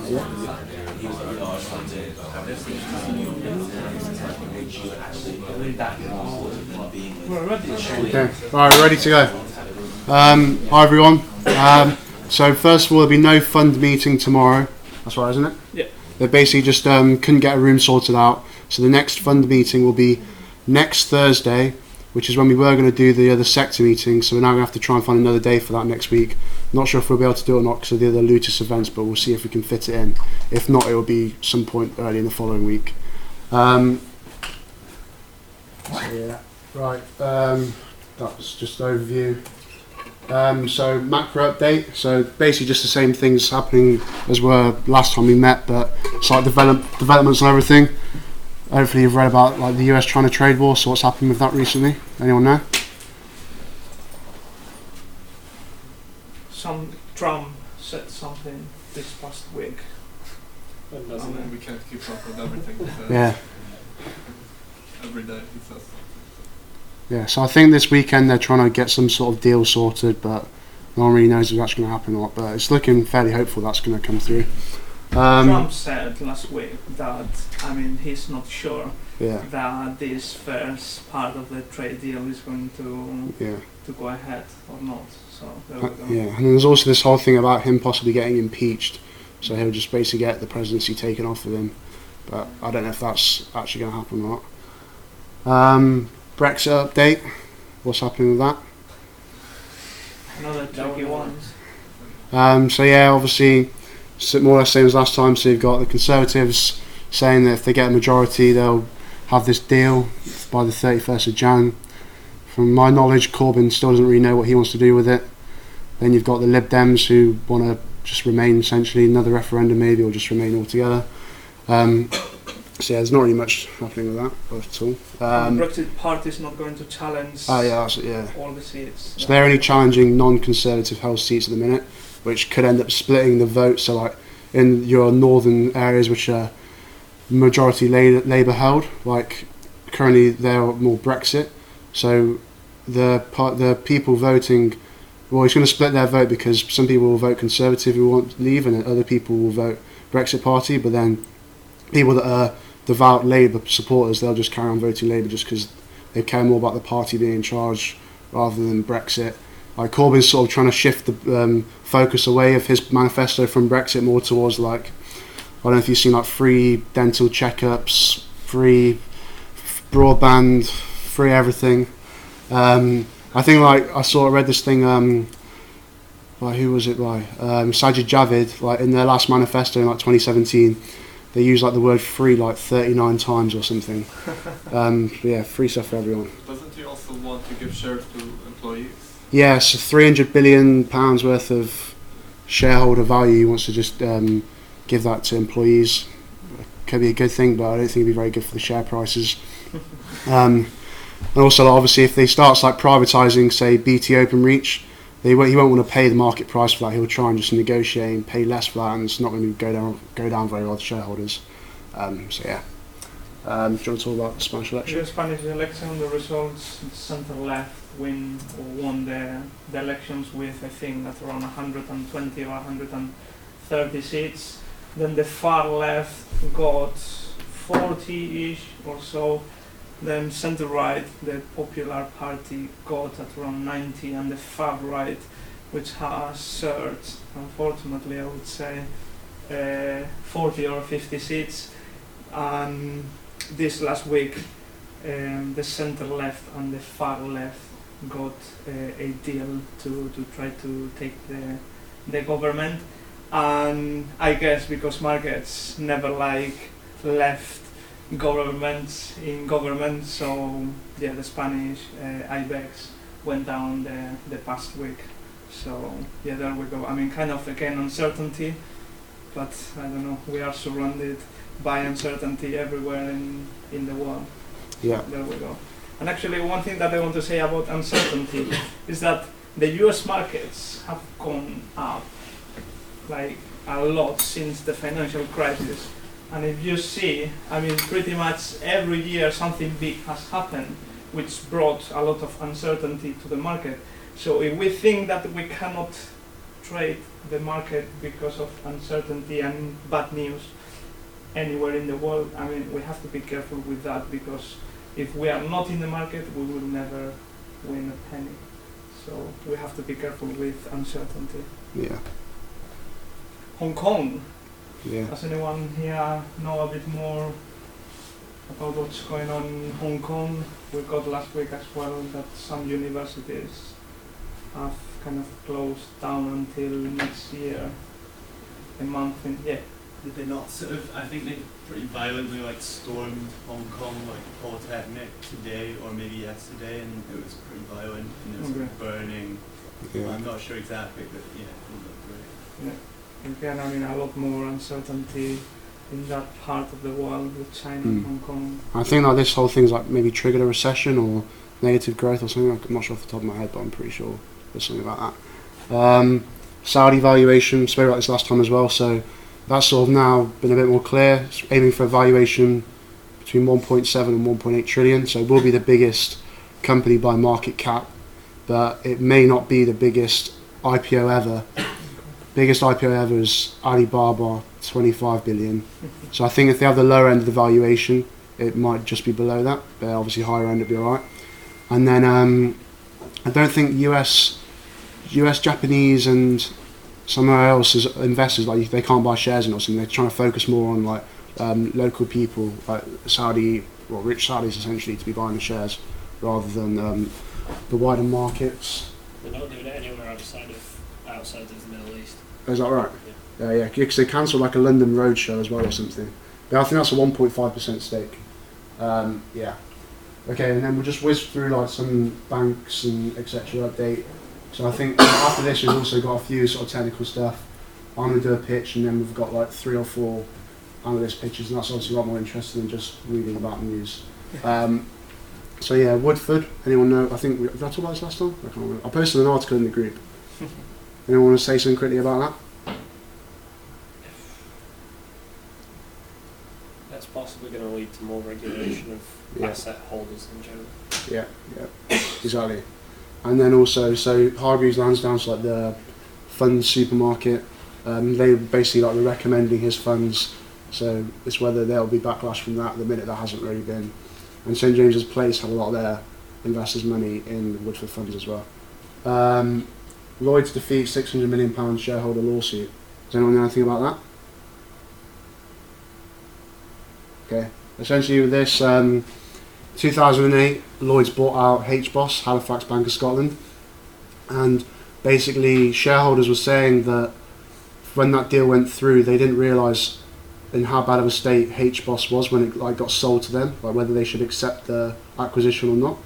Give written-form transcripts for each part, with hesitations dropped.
Okay, alright, ready to go. Hi everyone. So first of all, there'll be no fund meeting tomorrow. That's right, isn't it? Yeah. They basically just couldn't get a room sorted out. So the next fund meeting will be next Thursday, which is when we were going to do the other sector meeting. So we're now going to have to try and find another day for that next week. Not sure if we'll be able to do it or not because of the other LUUTIS events, but we'll see if we can fit it in. If not, it will be some point early in the following week. So yeah, right. That's just overview. So macro update. So basically just the same things happening as were last time we met, but it's like developments and everything. Hopefully you've read about like the US-China trade war. So what's happened with that recently? Anyone know? Trump said something this past week. That doesn't mean we can't keep up with everything. Yeah. Every day he says something. Yeah, so I think this weekend they're trying to get some sort of deal sorted, but no one really knows if that's going to happen or not. But it's looking fairly hopeful that's going to come through. Trump said last week that, he's not sure Yeah. that this first part of the trade deal is going to go ahead or not. So there we go. Yeah, and there's also this whole thing about him possibly getting impeached, so he'll just basically get the presidency taken off of him. But I don't know if that's actually going to happen or not. Brexit update. What's happening with that? Another tricky one. So yeah, obviously, more or less same as last time. So you've got the Conservatives saying that if they get a majority, they'll have this deal by the 31st of Jan. From my knowledge, Corbyn still doesn't really know what he wants to do with it. Then you've got the Lib Dems who want to just remain, essentially, another referendum maybe, or just remain altogether. So yeah, there's not really much happening with that at all. The Brexit party is not going to challenge all the seats. So they're only challenging non-Conservative held seats at the minute, which could end up splitting the vote. So like in your northern areas, which are majority Labour held, like currently they're more Brexit. So the people voting, well, it's going to split their vote because some people will vote Conservative who want to leave, and other people will vote Brexit party. But then people that are devout Labour supporters, they'll just carry on voting Labour just because they care more about the party being in charge rather than Brexit. Like Corbyn's sort of trying to shift the focus away of his manifesto from Brexit more towards like, I don't know if you've seen like free dental checkups, free broadband, free everything. I think like I read this thing by who was it by Sajid Javid, like in their last manifesto in like 2017 they used like the word free like 39 times or something. Yeah, free stuff for everyone. Doesn't he also want to give shares to employees? Yeah, so £300 billion worth of shareholder value he wants to just give that to employees. Could be a good thing, but I don't think it'd be very good for the share prices. And also, obviously, if they start like privatising, say, BT Openreach, he won't want to pay the market price for that. He'll try and just negotiate and pay less for that, and it's not going to go down very well to shareholders. So yeah. Do you want to talk about the Spanish election? The Spanish election, the results, centre-left won the elections with, I think, at around 120 or 130 seats. Then the far left got 40-ish or so. Then centre-right, the Popular Party, got at around 90, and the far right, which has surged, unfortunately, I would say, 40 or 50 seats. And this last week, the centre-left and the far left got a deal to try to take the government. And I guess because markets never like left governments in government, so yeah, the Spanish IBEX went down the past week. So yeah, there we go. I mean, kind of again uncertainty, but I don't know, we are surrounded by uncertainty everywhere in the world. Yeah. There we go. And actually one thing that I want to say about uncertainty is that the US markets have gone up like a lot since the financial crisis. And if you see, I mean, pretty much every year something big has happened, which brought a lot of uncertainty to the market. So if we think that we cannot trade the market because of uncertainty and bad news anywhere in the world. I mean, we have to be careful with that, because if we are not in the market, we will never win a penny. So we have to be careful with uncertainty. Yeah. Hong Kong. Yeah. Does anyone here know a bit more about what's going on in Hong Kong? We got last week as well that some universities have kind of closed down until next year. A month in, yeah. Did they not sort of, I think they pretty violently like stormed Hong Kong, like Polytechnic today or maybe yesterday, and it was pretty violent and it was Okay. burning. Yeah. I'm not sure exactly, but yeah, it didn't look great. Yeah. Again, I mean, a lot more uncertainty in that part of the world with China and Hong Kong. I think like this whole thing's like maybe triggered a recession or negative growth or something. I'm not sure off the top of my head, but I'm pretty sure there's something about that. Saudi valuation, spoke about this last time as well, so that's sort of now been a bit more clear. It's aiming for a valuation between 1.7 and 1.8 trillion, so it will be the biggest company by market cap, but it may not be the biggest IPO ever. Biggest IPO ever is Alibaba, 25 billion. So I think if they have the lower end of the valuation, it might just be below that, but obviously higher end would be alright. And then I don't think US, Japanese and somewhere else as investors, like they can't buy shares in or something. They're trying to focus more on like local people, like rich Saudis essentially, to be buying the shares rather than the wider markets. They're not doing it anywhere outside of the Middle East. Is that right? Yeah, because they cancelled like a London roadshow as well or something. But I think that's a 1.5% stake. Yeah. Okay, and then we'll just whiz through like some banks and etc. update. So I think after this we've also got a few sort of technical stuff. I'm going to do a pitch, and then we've got like 3 or 4 analyst pitches, and that's obviously a lot more interesting than just reading about the news. So yeah, Woodford, anyone know? I think, did I talk about this last time? I can't remember. I posted an article in the group. Anyone want to say something quickly about that? That's possibly going to lead to more regulation of asset holders in general. Yeah, exactly. And then also, so Hargreaves Lansdown's like the fund supermarket. They basically like were recommending his funds, so it's whether there'll be backlash from that. At the minute, there hasn't really been. And St James's Place have a lot of their investors' money in the Woodford funds as well. Lloyds defeats £600 million shareholder lawsuit. Does anyone know anything about that? Okay. Essentially with this, 2008, Lloyds bought out HBOS, Halifax Bank of Scotland, and basically shareholders were saying that when that deal went through, they didn't realise in how bad of a state HBOS was when it like got sold to them, like whether they should accept the acquisition or not.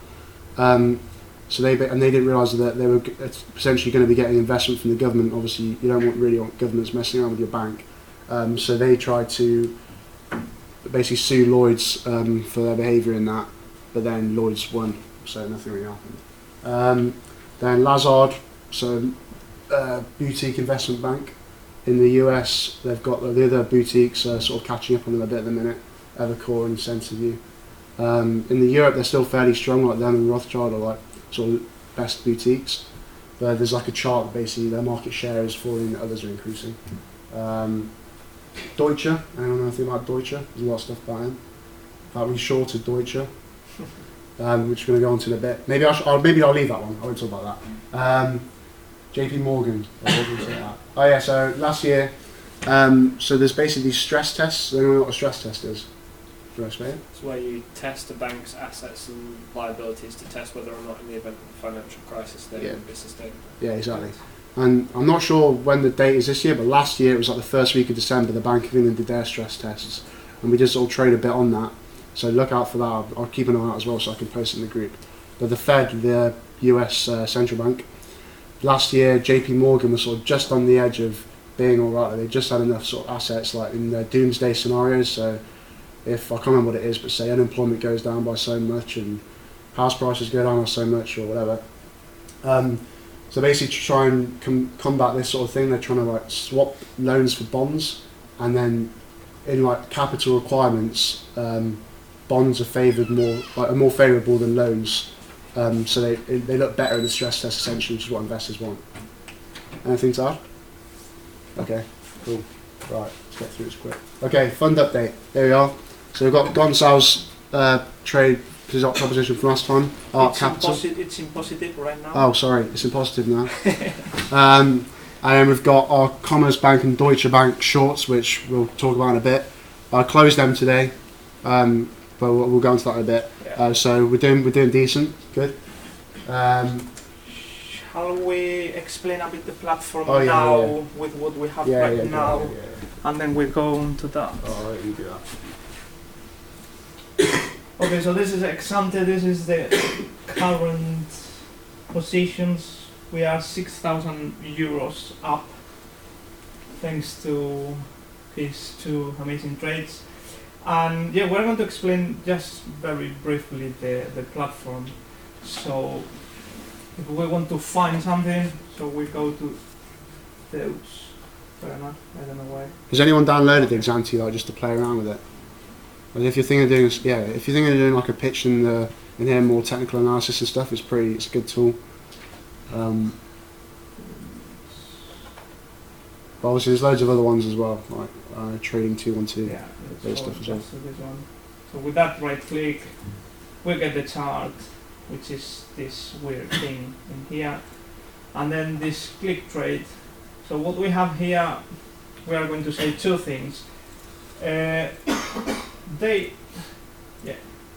So they didn't realise that they were essentially going to be getting investment from the government. Obviously, you don't really want governments messing around with your bank. So they tried to basically sue Lloyds for their behaviour in that, but then Lloyds won, so nothing really happened. Then Lazard, so boutique investment bank in the US, they've got the other boutiques sort of catching up on them a bit at the minute, Evercore and Centerview. In the Europe, they're still fairly strong, like them and Rothschild are like sort of best boutiques, but there's like a chart that basically their market share is falling, others are increasing. Deutsche, anyone know anything about Deutsche? There's a lot of stuff about him. We shorted Deutsche, which we're going to go on to in a bit. Maybe I'll leave that one. I won't talk about that. JP Morgan. Oh yeah, so last year, so there's basically these stress tests. Anyone know what a stress test is? Do you want to explain it? It's where you test a bank's assets and liabilities to test whether or not in the event of a financial crisis they would be sustainable. Yeah, exactly. And I'm not sure when the date is this year, but last year it was like the first week of December, the Bank of England did their stress tests, and we just all trade a bit on that. So look out for that. I'll keep an eye out as well so I can post it in the group. But the Fed, the US central bank, last year JP Morgan was sort of just on the edge of being alright. They just had enough sort of assets like in their doomsday scenarios. So if I can't remember what it is, but say unemployment goes down by so much and house prices go down by so much or whatever. So basically to try and combat this sort of thing, they're trying to like swap loans for bonds, and then in like capital requirements, bonds are favoured are more favourable than loans. So they look better in the stress test essentially, which is what investors want. Anything to add? Okay, cool. Right, let's get through this quick. Okay, fund update. There we are. So we've got Gonzal's trade proposition from last time. Art Capital. It's in positive right now. Oh, sorry, it's in positive now. And then we've got our Commerzbank and Deutsche Bank shorts, which we'll talk about in a bit. I closed them today, but we'll go into that in a bit. Yeah. So we're doing decent. Good. Shall we explain a bit the platform now with what we have right now, and then we go on to that? Alright, you do that. Okay, so this is ex ante, this is the current positions. We are 6,000 euros up thanks to these two amazing trades. And yeah, we're going to explain just very briefly the platform. So if we want to find something, so we go to those. Fair enough, I don't know why. Has anyone downloaded the ex ante just to play around with it? And if you're thinking of doing, if you're thinking of doing like a pitch and here more technical analysis and stuff, it's a good tool. But obviously there's loads of other ones as well, like Trading 212, Yeah, those stuff as well. so this one. So with that right click, we get the chart, which is this weird thing in here, and then this click trade. So what we have here, we are going to say two things.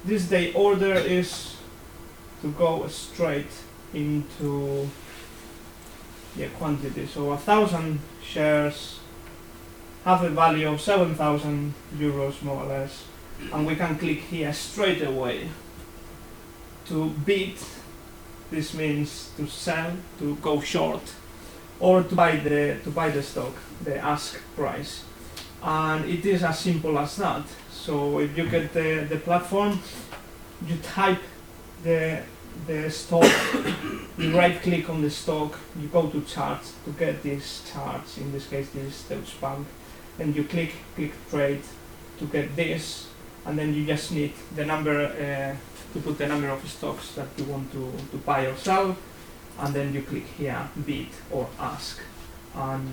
This day order is to go straight into quantity. So 1,000 shares have a value of 7,000 euros more or less, and we can click here straight away to bid. This means to sell, to go short, or to buy the stock, the ask price. And it is as simple as that. So if you get the platform, you type the stock, you right click on the stock, you go to charts to get these charts, in this case this Deutsche Bank, and you click trade to get this, and then you just need the number to put the number of stocks that you want to buy or sell, and then you click here bid or ask, and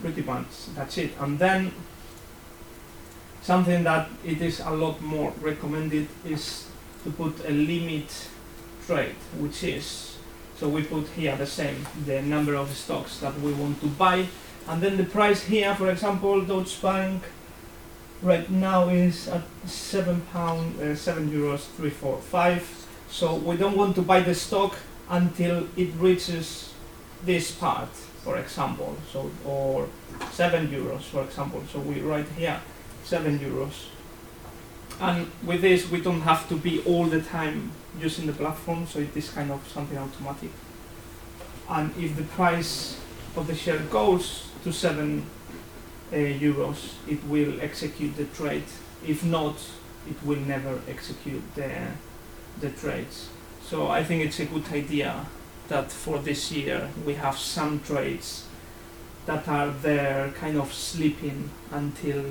pretty much that's it. And then something that it is a lot more recommended is to put a limit trade, which is, so we put here the same, the number of stocks that we want to buy, and then the price here, for example, Deutsche Bank right now is at €7.345. So we don't want to buy the stock until it reaches this part, for example, so or €7, for example. So we write here €7. And with this, we don't have to be all the time using the platform, so it is kind of something automatic. And if the price of the share goes to €7, it will execute the trade. If not, it will never execute the trades. So I think it's a good idea that for this year we have some trades that are there kind of sleeping until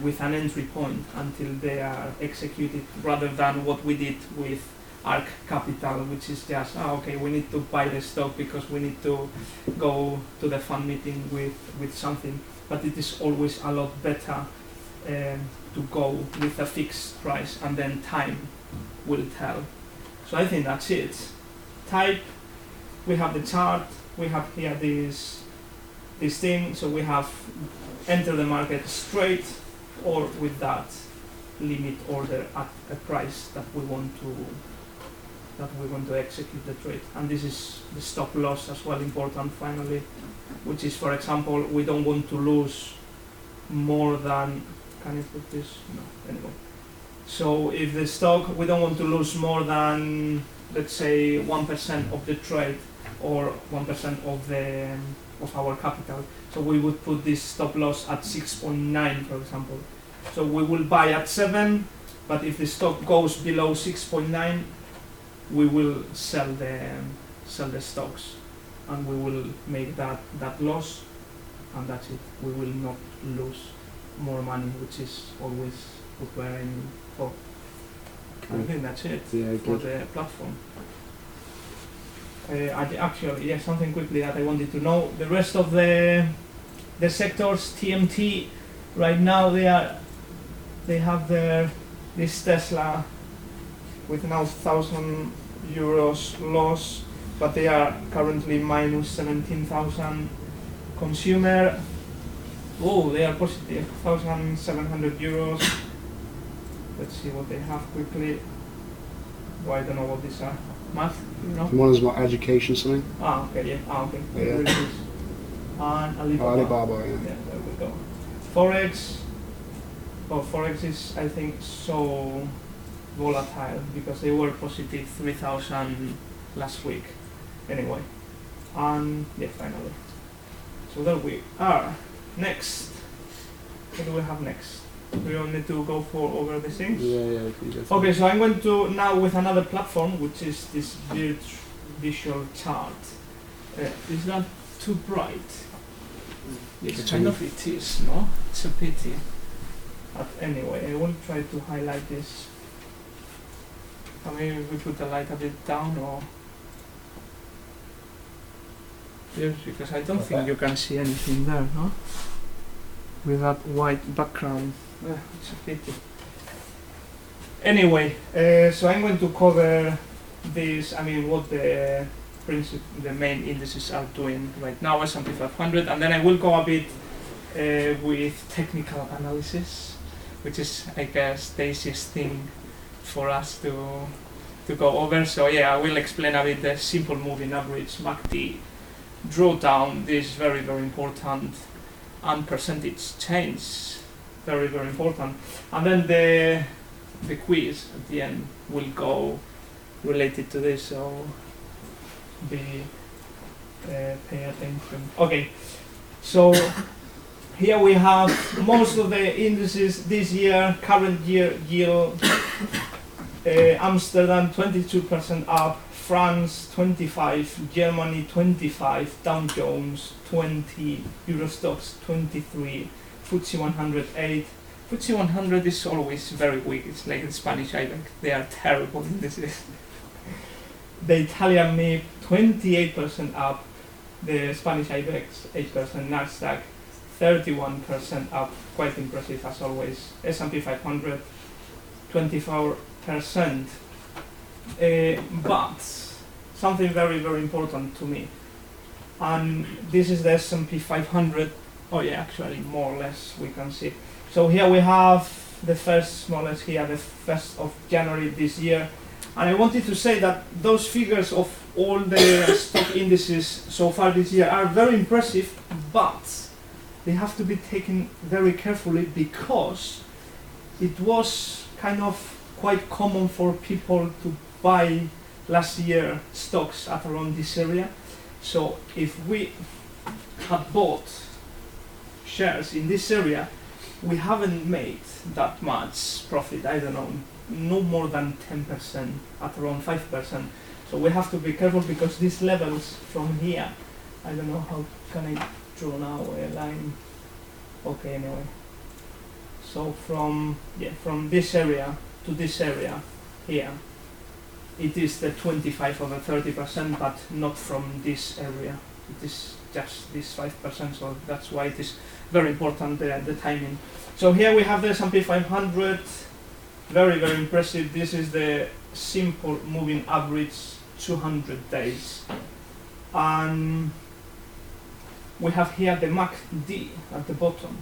with an entry point until they are executed, rather than what we did with ARC Capital, which is just, okay, we need to buy the stock because we need to go to the fund meeting with something. But it is always a lot better to go with a fixed price, and then time will tell. So I think that's it. Type, we have the chart, we have here this thing, so we have enter the market straight or with that limit order at a price that we want to execute the trade. And this is the stop loss as well, important finally, which is, for example, we don't want to lose more than, can I put this? No, anyway. So if the stock, we don't want to lose more than, let's say, 1% of the trade or 1% of our capital. So we would put this stop loss at 6.9, for example. So we will buy at 7, but if the stock goes below 6.9, we will sell the stocks, and we will make that loss, and that's it. We will not lose more money, which is always what we're aiming for. I think that's it for the platform. Actually, yeah, something quickly that I wanted to know. The rest of the sectors, TMT, right now they have this Tesla with now €1,000 loss, but they are currently minus 17,000. Consumer, oh, they are positive, €1,700. Let's see what they have quickly. Oh, I don't know what these are. Math, you know? One is about education something. Okay, yeah. Okay. Yeah. There it is. And Alibaba. Alibaba, yeah. Yeah, there we go. Forex. Oh, Forex is, I think, so volatile because they were positive 3,000 last week. Anyway, and yeah, finally. So there we are. Next, what do we have next? We all need to go over the things. Yeah, we can go. Okay, so I'm going to now with another platform, which is this visual chart. Is that too bright? Yes, kind of it is, no? It's a pity. But anyway, I will try to highlight this. Maybe we put the light a bit down, or yes, because I don't think you can see anything there, no? With that white background. It's a pity. Anyway, so I'm going to cover this, what the main indices are doing right now, S&P 500, and then I will go a bit with technical analysis, which is, I guess, the easiest thing for us to go over. So yeah, I will explain a bit the simple moving average, MACD, drawdown, this is very, very important, and percentage change, very, very important. And then the quiz at the end will go related to this, so pay attention. Okay, so here we have most of the indices this year, current year yield. Amsterdam 22% up, France 25, Germany 25, Dow Jones 20, Eurostoxx 23, FTSE 100 8. FTSE 100 is always very weak. It's like the Spanish IBEX. They are terrible indices. The Italian MIB 28% up, the Spanish IBEX 8%, Nasdaq 31% up, quite impressive as always. S&P 500 24%. But something very, very important to me, and this is the S&P 500. Oh yeah, actually more or less we can see. So here we have the first, more or less here, the 1st of January this year, and I wanted to say that those figures of all the stock indices so far this year are very impressive, but they have to be taken very carefully because it was kind of quite common for people to buy last year stocks at around this area. So if we had bought shares in this area, we haven't made that much profit. I don't know, no more than 10%, at around 5%. So we have to be careful because these levels from here, I don't know how can I draw now a line. Okay, anyway. So from this area to this area here, it is the 25 over 30%, but not from this area. It is just this 5%, so that's why it is very important, the timing. So here we have the S&P 500, very, very impressive. This is the simple moving average, 200 days. And we have here the MACD at the bottom.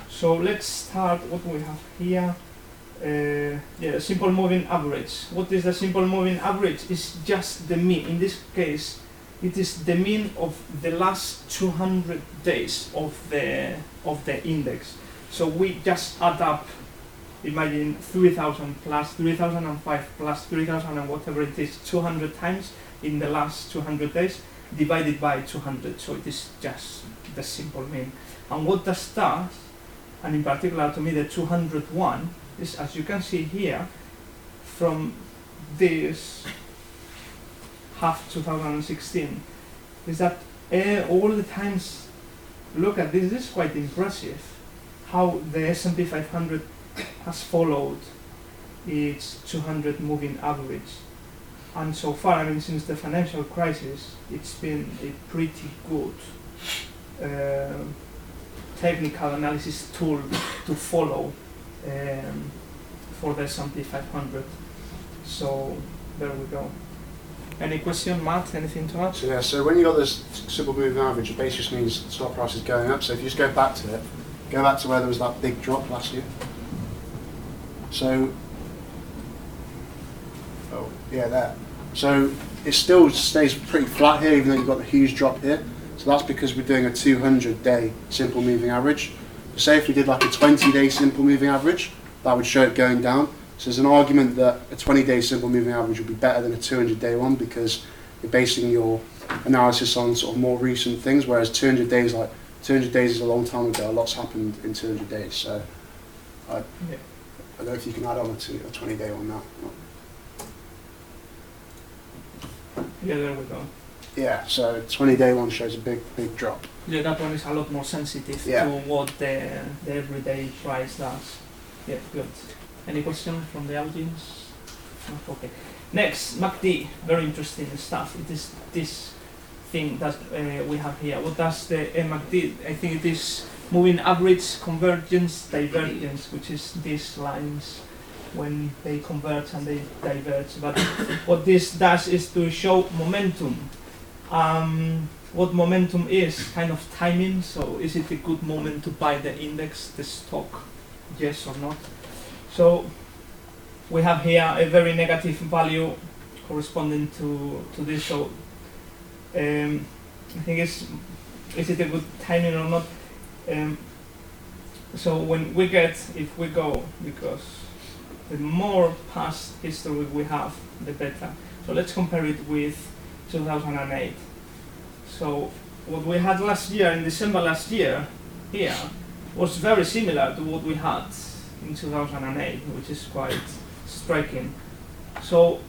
So let's start what we have here. Simple moving average. What is the simple moving average? It's just the mean. In this case, it is the mean of the last 200 days of the index. So we just add up, imagine 3,000 plus 3,005 plus 3,000 and whatever it is, 200 times in the last 200 days, divided by 200. So it is just the simple mean. And what does that, and in particular to me the 201, is, as you can see here, from this half 2016, is that all the times, look at this, this is quite impressive, how the S&P 500 has followed its 200 moving average. And so far, I mean, since the financial crisis, it's been a pretty good technical analysis tool to follow for the S&P 500. So there we go. Any question, Matt? Anything to add? So yeah, so when you got this simple moving average, it basically just means the stock price is going up. So if you just go back to it, go back to where there was that big drop last year. So, oh yeah, there. So it still stays pretty flat here, even though you've got the huge drop here. So that's because we're doing a 200-day simple moving average. So say if we did like a 20-day simple moving average, that would show it going down. So there's an argument that a 20-day simple moving average would be better than a 200-day one because you're basing your analysis on sort of more recent things, whereas 200 days is a long time ago. A lot's happened in 200 days. So I don't know if you can add on a 20-day one now. Yeah, there we go. Yeah, so 20-day one shows a big drop. Yeah, that one is a lot more sensitive to what the everyday price does. Yeah, good. Any question from the audience? No? Okay. Next, MACD. Very interesting stuff. It is this thing that we have here. What does the MACD? I think it is moving average, convergence, divergence, which is these lines when they converge and they diverge. But what this does is to show momentum. What momentum is, kind of timing. So is it a good moment to buy the index, the stock? Yes or not? So we have here a very negative value corresponding to this. So I think is it a good timing or not? So when we get, if we go, because the more past history we have, the better. So let's compare it with 2008. So what we had last year, in December last year, here, was very similar to what we had in 2008, which is quite striking. So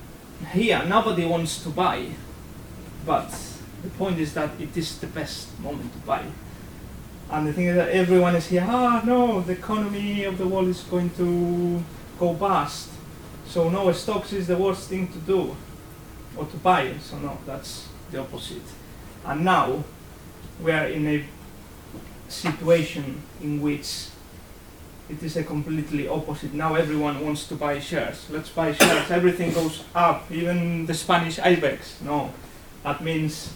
here, nobody wants to buy, but the point is that it is the best moment to buy. And the thing is that everyone is here, no, the economy of the world is going to go bust. So no, stocks is the worst thing to do, or to buy. So no, that's the opposite. And now, we are in a situation in which it is a completely opposite. Now everyone wants to buy shares. Let's buy shares. Everything goes up, even the Spanish IBEX. No, that means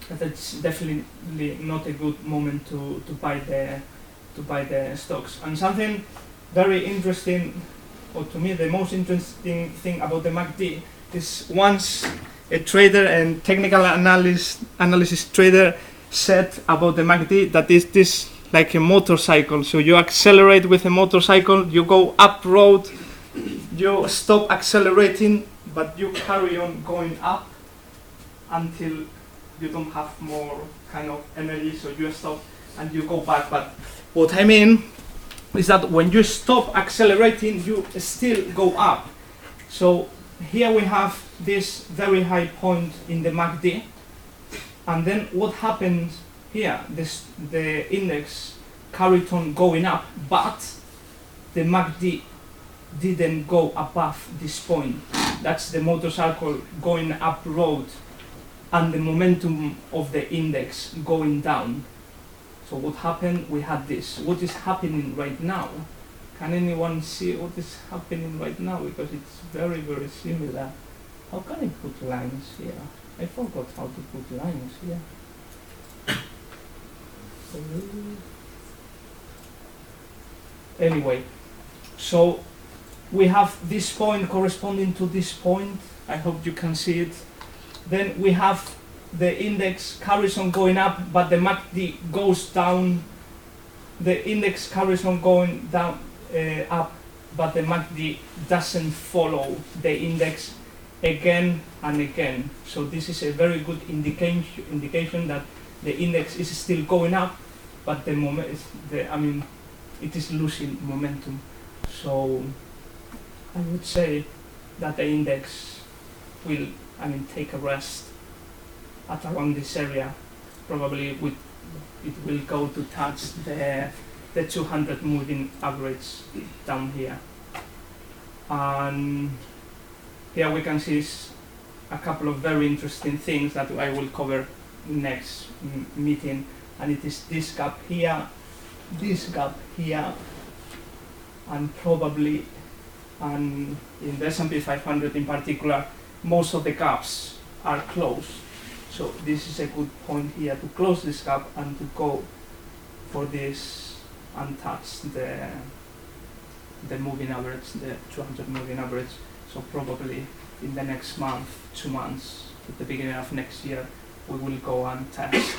that it's definitely not a good moment to buy the stocks. And something very interesting, or to me the most interesting thing about the MACD is once a trader and technical analysis trader said about the MACD that is this like a motorcycle. So you accelerate with a motorcycle, you go up road, you stop accelerating, but you carry on going up until you don't have more kind of energy, so you stop and you go back. But what I mean is that when you stop accelerating, you still go up. So here we have this very high point in the MACD, and then what happens here? The index carried on going up, but the MACD didn't go above this point. That's the motorcycle going up road, and the momentum of the index going down. So what happened? We had this. What is happening right now? Can anyone see what is happening right now? Because it's very, very similar. How can I put lines here? I forgot how to put lines here. Anyway, so we have this point corresponding to this point. I hope you can see it. Then we have the index carries on going up, but the MACD goes down. The index carries on going down, up, but the MACD doesn't follow the index again and again. So this is a very good indication that the index is still going up, but it is losing momentum. So I would say that the index will, take a rest at around this area. Probably it will go to touch the 200 moving average down here. And here we can see a couple of very interesting things that I will cover next meeting, and it is this gap here, and probably, and in the S&P 500 in particular, most of the gaps are closed. So this is a good point here to close this gap and to go for this and touch the moving average, the 200 moving average. So probably in the next month, 2 months, at the beginning of next year, we will go and test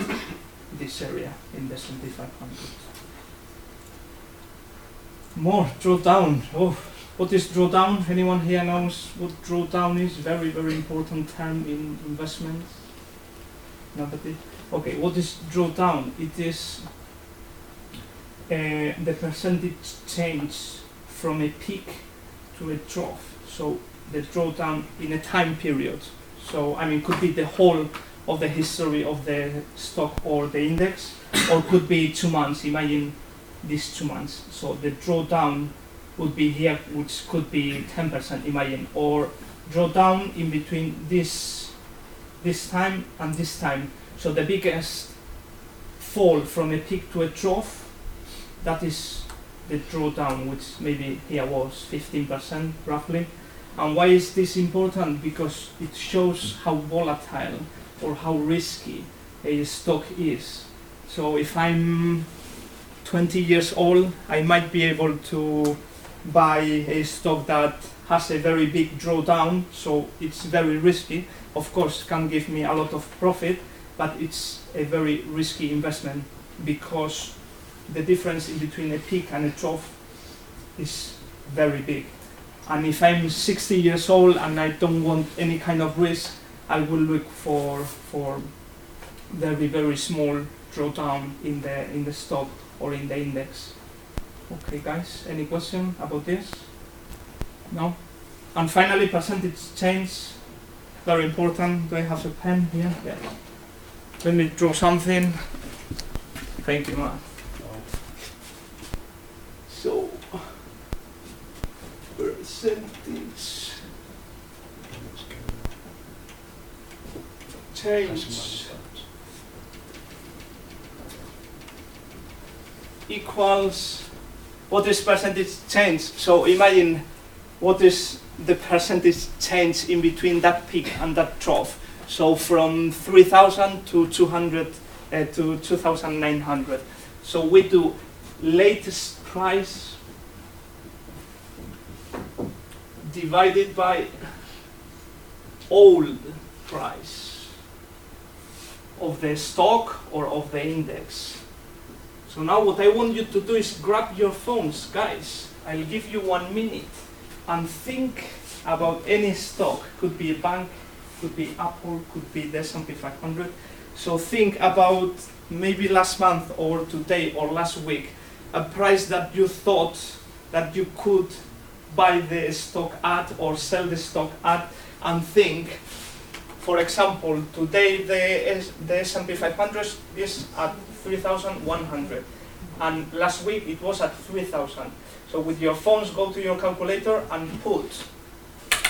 this area in the S&P 500. More drawdown. Oh, what is drawdown? Anyone here knows what drawdown is? Very, very important term in investments. Nobody? Okay, what is drawdown? It is the percentage change from a peak to a trough. So the drawdown in a time period. So I mean, could be the whole of the history of the stock or the index, or could be 2 months. Imagine these 2 months. So the drawdown would be here, which could be 10%. Imagine, or drawdown in between this time and this time. So the biggest fall from a peak to a trough, that is the drawdown, which maybe here was 15% roughly. And why is this important? Because it shows how volatile or how risky a stock is. So if I'm 20 years old, I might be able to buy a stock that has a very big drawdown, so it's very risky. Of course, can give me a lot of profit, but it's a very risky investment because the difference in between a peak and a trough is very big. And if I'm 60 years old and I don't want any kind of risk, I will look for very, very small drawdown in the stock or in the index. Okay, guys, any question about this? No? And finally, percentage change, very important. Do I have a pen here? Yeah. Let me draw something. Thank you, man. So, percentage change equals, what is percentage change? So imagine what is the percentage change in between that peak and that trough. So from 3,000 to 200 to 2,900. So we do latest price divided by old price of the stock or of the index. So now what I want you to do is grab your phones, guys. I'll give you 1 minute and think about any stock. Could be a bank, could be Apple, could be the S&P 500. So think about maybe last month or today or last week, a price that you thought that you could buy the stock at or sell the stock at, and think, for example, today the S&P 500 is at 3,100 and last week it was at 3,000. So with your phones, go to your calculator and put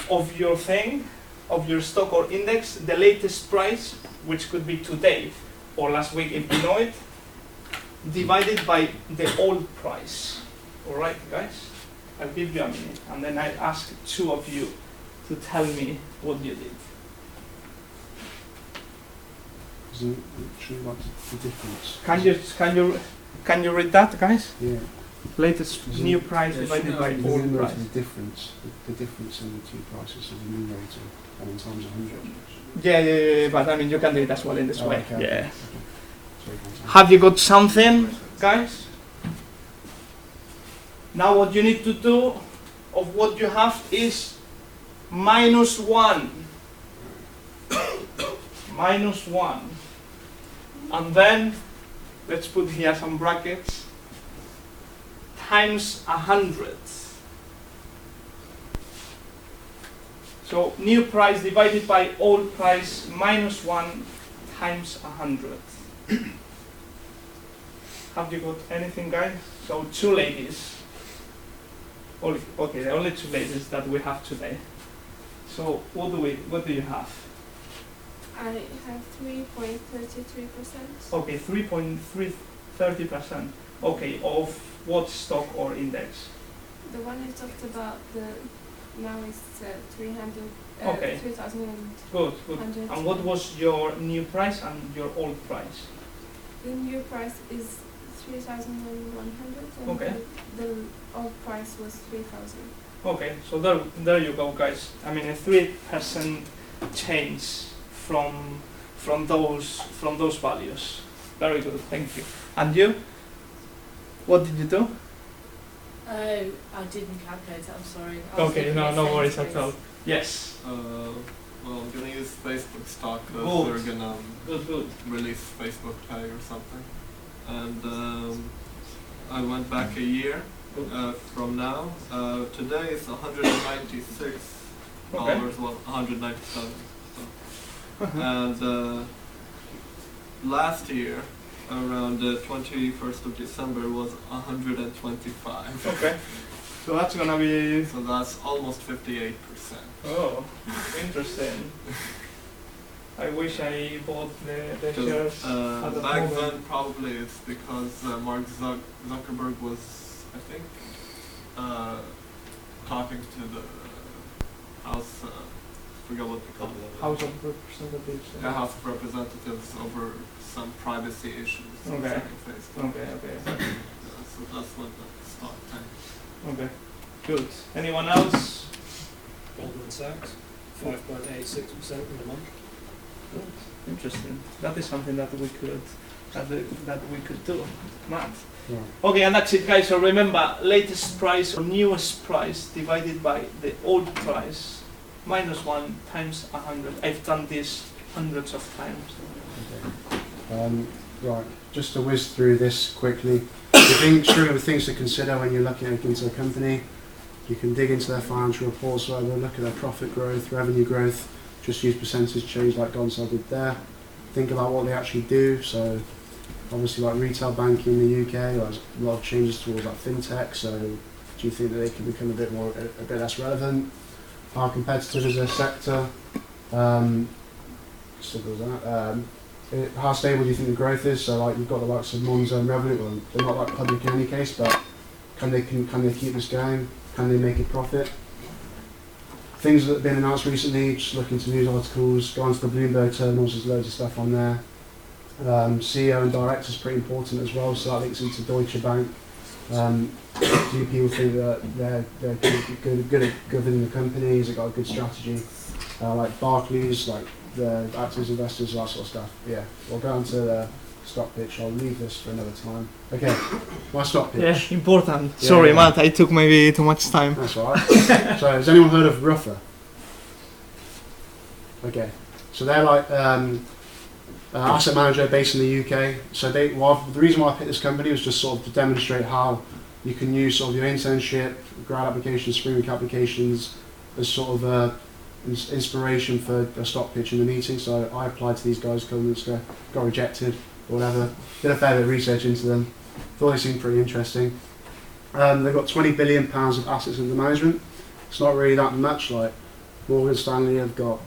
of your thing, of your stock or index, the latest price, which could be today or last week if you know it, divided by the old price. Alright, guys? I'll give you a minute and then I ask 2 of you to tell me what you did. Isn't it true, like the difference? Can you read that, guys? Yeah. Latest new price divided by The old numerator, price. the difference in the two prices of the numerator and in times 100. Yeah, but I mean you can do it as well in this way. Okay. Yeah. Okay. Sorry, continue. Have you got something, guys? Now what you need to do of what you have is -1. -1. And then, let's put here some brackets, times 100. So new price divided by old price -1 times 100. Have you got anything, guys? So 2 ladies. Okay, the only 2 ladies that we have today. So what do you have? I have 3.33%. Okay, 3.30%. Okay, of what stock or index? The one you talked about, now is 300. Okay. 3,100. Good. And what was your new price and your old price? The new price is 3,100. Okay. The old price was 3,000. Okay, so there you go, guys. I mean, a 3% change from those values. Very good, thank you. And you? What did you do? Oh, I didn't calculate it, I'm sorry. Okay, no worries at all. Yes. Well, I'm gonna use Facebook stock because Good. they're gonna Good. release Facebook Pay or something. And I went back a year from now. Today is $196. Okay. Well, 197. So. And last year, around the 21st of December, was 125. Okay. So that's gonna be. So that's almost 58%. Oh, interesting. I wish I bought the shares at the Back moment. then, probably it's because Mark Zuckerberg was, I think, talking to the House, forget what they call it. House of Representatives. Yeah, House of Representatives over some privacy issues. Okay. Facebook. Okay. So that's when the stock tanked. Okay. Good. Anyone else? Goldman Sachs, 5.86% in a month. Good. Interesting. That is something that we could do. Matt. Yeah. Okay, and that's it, guys. So remember, latest price or newest price divided by the old price minus 1 times 100. I've done this hundreds of times. Okay. Right, just to whiz through this quickly. The things to consider when you're looking into a company. You can dig into their financial reports, so look at their profit growth, revenue growth. Just use percentage change like Gonzalo did there. Think about what they actually do. So obviously like retail banking in the UK, there's a lot of changes towards like fintech. So do you think that they can become a bit less relevant? How competitive is their sector? Simple as that. How stable do you think the growth is? So like you've got the likes of Monzo and Revolut, well, they're not like public in any case, but can they keep this going? Can they make a profit? Things that have been announced recently, just look into news articles, go onto the Bloomberg terminals, there's loads of stuff on there. CEO and director is pretty important as well, so that links into Deutsche Bank. Do people think that they're good at governing the company? Has it got a good strategy? Like Barclays, like the active investors, that sort of stuff. Yeah, we'll go on to the stock pitch. I'll leave this for another time. Okay, my stock pitch. Yeah, important. Yeah, Sorry, yeah. Matt, I took maybe too much time. That's all right. So, has anyone heard of Ruffer? Okay, so they're like asset manager based in the UK. So the reason why I picked this company was just sort of to demonstrate how you can use sort of your internship, grad applications, spring week applications as sort of inspiration for a stock pitch in the meeting. So I applied to these guys a couple of months ago, got rejected or whatever. Did a fair bit of research into them. Thought they seemed pretty interesting. They've got £20 billion of assets under management. It's not really that much. Like Morgan Stanley have got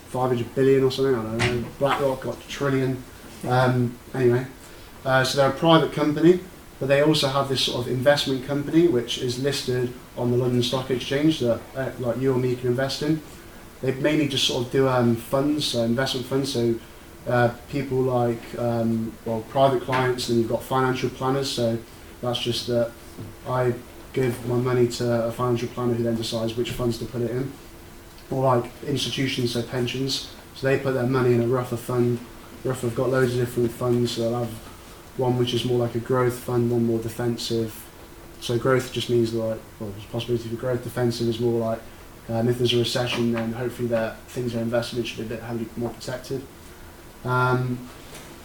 500 billion or something. I don't know. BlackRock got a trillion. Anyway, so they're a private company, but they also have this sort of investment company which is listed on the London Stock Exchange that like you or me can invest in. They mainly just sort of do funds, investment funds. So people like private clients, and you've got financial planners. So that's just that I give my money to a financial planner who then decides which funds to put it in. Or like institutions, so pensions. So they put their money in a Ruffer fund. Ruffer have got loads of different funds. So they'll have one which is more like a growth fund, one more defensive. So growth just means like, there's a possibility for growth. Defensive is more like if there's a recession, then hopefully the things they're invested in should be a bit heavily more protected. And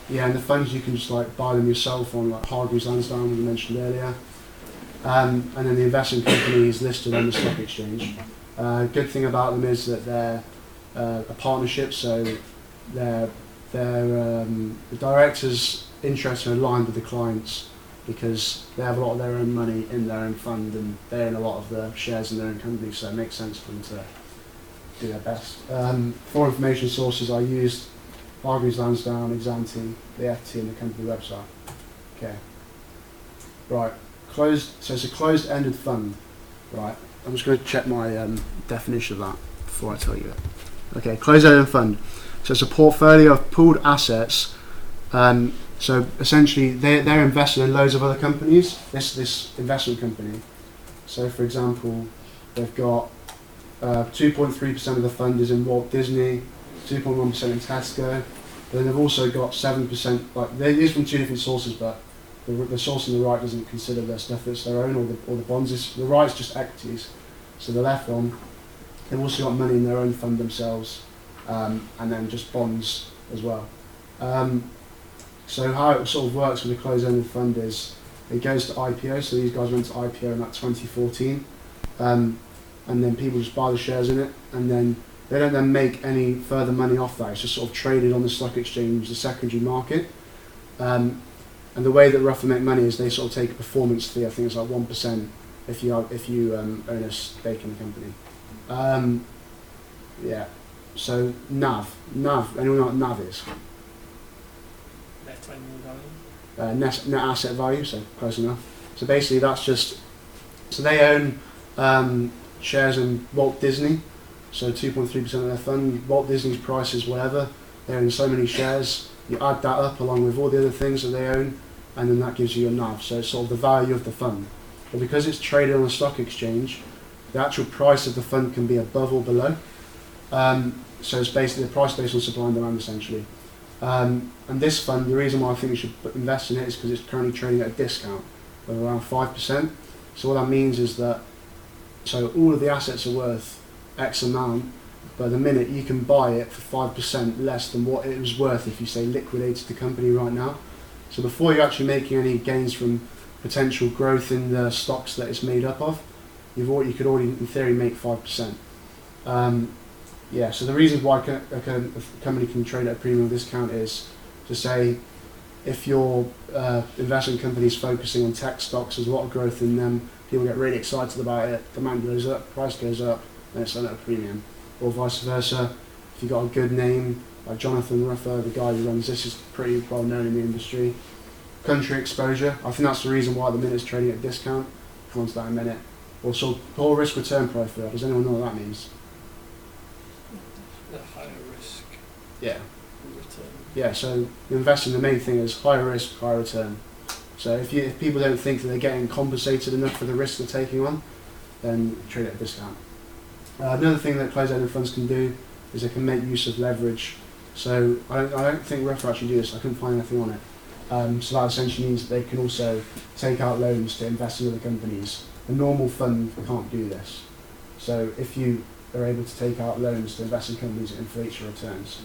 the funds you can just like buy them yourself on like Hargreaves Lansdown, we mentioned earlier. And then the investment company is listed on the stock exchange. Good thing about them is that they're a partnership, so the directors' interests are aligned with the clients because they have a lot of their own money in their own fund and they own a lot of the shares in their own company, so it makes sense for them do their best. For information sources, I used Hargreaves Lansdown, Exante, the FT, and the company website. Okay. Right. Closed. So it's a closed-ended fund. Right. I'm just going to check my definition of that before I tell you it. Okay. Closed-ended fund. So it's a portfolio of pooled assets. So essentially, they're invested in loads of other companies. This investment company. So for example, they've got 2.3% of the fund is in Walt Disney, 2.1% in Tesco. But then they've also got 7%. Like they're used from two different sources, but the source on the right doesn't consider their stuff that's their own, or the bonds. The right's just equities. So the left one, they've also got money in their own fund themselves, and then just bonds as well. So how it sort of works with a closed-ended fund is it goes to IPO. So these guys went to IPO in like 2014, and then people just buy the shares in it, and then they don't then make any further money off that. It's just sort of traded on the stock exchange, the secondary market. And the way that roughly make money is they sort of take a performance fee. I think it's like 1% if you own a stake in the company. Yeah. So NAV. Anyone know what NAV is? Net annual value. Net asset value. So close enough. So basically, that's just. So they own shares in Walt Disney. So 2.3% of their fund. Walt Disney's price is whatever. They own so many shares. You add that up along with all the other things that they own, and then that gives you your NAV. So it's sort of the value of the fund. But because it's traded on a stock exchange, the actual price of the fund can be above or below. So it's basically the price based on supply and demand, essentially. And this fund, the reason why I think you should invest in it is because it's currently trading at a discount of around 5%. So what that means is that so all of the assets are worth X amount, but the minute you can buy it for 5% less than what it was worth if you say liquidated the company right now. So before you're actually making any gains from potential growth in the stocks that it's made up of, you could already in theory make 5%. Yeah, so the reason why a company can trade at a premium discount is to say if your investment company is focusing on tech stocks, there's a lot of growth in them, people get really excited about it, demand goes up, price goes up, and it's at a premium. Or vice versa, if you've got a good name, like Jonathan Ruffer, the guy who runs this, is pretty well known in the industry. Country exposure, I think that's the reason why the minute's trading at a discount. Come on to that in a minute. Also, poor risk return profile, does anyone know what that means? The higher risk Yeah. return. Yeah, so investing, the main thing is higher risk, higher return. So if people don't think that they're getting compensated enough for the risk they're taking on, then trade at a discount. Another thing that closed-ended funds can do is they can make use of leverage. So I don't think Ruffer actually do this. I couldn't find anything on it. So that essentially means that they can also take out loans to invest in other companies. A normal fund can't do this. So if you are able to take out loans to invest in companies, it inflates your returns.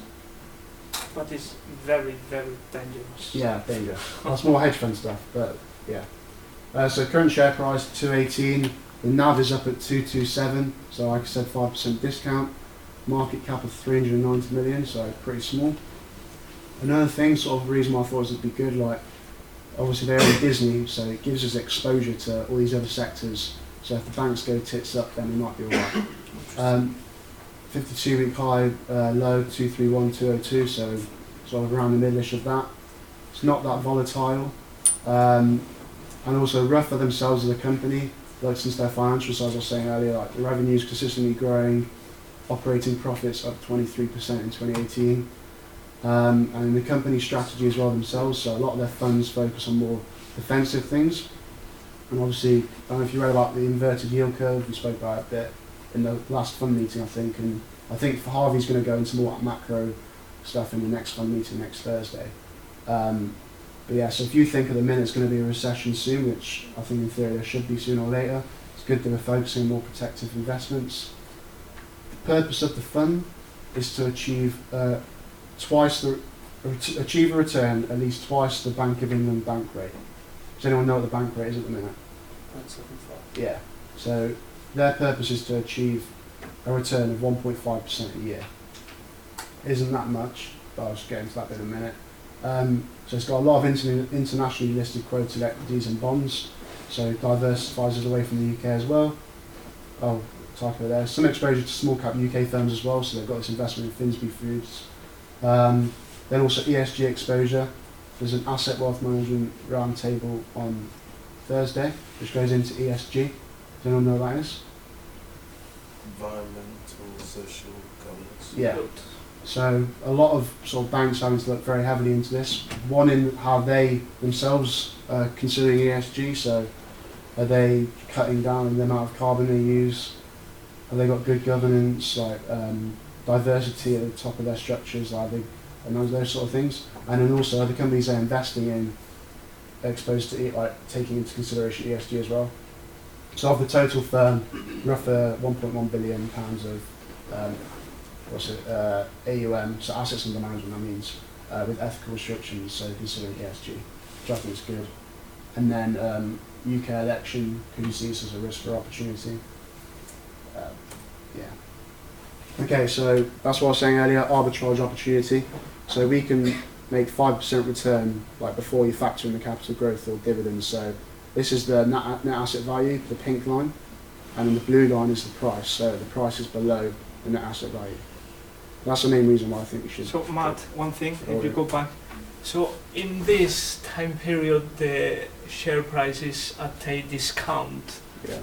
But it's very, very dangerous. Yeah, dangerous. That's more hedge fund stuff, but yeah. So current share price 218. The NAV is up at 227. So like I said, 5% discount. Market cap of 390 million, so pretty small. Another thing, sort of reason why I thought it would be good, like obviously they're in Disney, so it gives us exposure to all these other sectors. So if the banks go tits up, then we might be alright. 52-week high, low 231,202, so sort of around the middle-ish of that. It's not that volatile. And also Ruffer themselves as a company, like since their financials, as I was saying earlier, like the revenue's consistently growing, operating profits up 23% in 2018. And the company strategy as well themselves, so a lot of their funds focus on more defensive things. And obviously, I don't know if you read about the inverted yield curve, we spoke about it a bit in the last fund meeting, I think, and I think Harvey's going to go into more macro stuff in the next fund meeting next Thursday. But yeah, so if you think at the minute it's going to be a recession soon, which I think in theory there should be sooner or later, it's good that we're focusing on more protective investments. The purpose of the fund is to achieve achieve a return at least twice the Bank of England bank rate. Does anyone know what the bank rate is at the minute? 0.75. Yeah. So their purpose is to achieve a return of 1.5% a year. Isn't that much, but I'll just get into that in a minute. So it's got a lot of internationally listed quoted equities and bonds, so it diversifies us away from the UK as well. Oh, typo there. Some exposure to small cap UK firms as well, so they've got this investment in Finsbury Foods. Then also ESG exposure. There's an asset wealth management roundtable on Thursday, which goes into ESG. Does anyone know what that is? Environmental, social governance. Yeah. So a lot of sort of banks having to look very heavily into this. One in how they themselves are considering ESG. So are they cutting down on the amount of carbon they use? Have they got good governance, like diversity at the top of their structures, and those sort of things? And then also are the companies they're investing in exposed to taking into consideration ESG as well? So of the total firm, roughly £1.1 billion of AUM, so assets under management, that means, with ethical restrictions, so considering ESG, which I think is good. And then UK election, could you see this as a risk or opportunity? Yeah. Okay, so that's what I was saying earlier, arbitrage opportunity. So we can make 5% return before you factor in the capital growth or dividends. So this is the net asset value, the pink line, and then the blue line is the price. So the price is below the net asset value. That's the main reason why I think we should. So Matt, one thing, if you go back. So in this time period, the share price is at a discount. Yeah.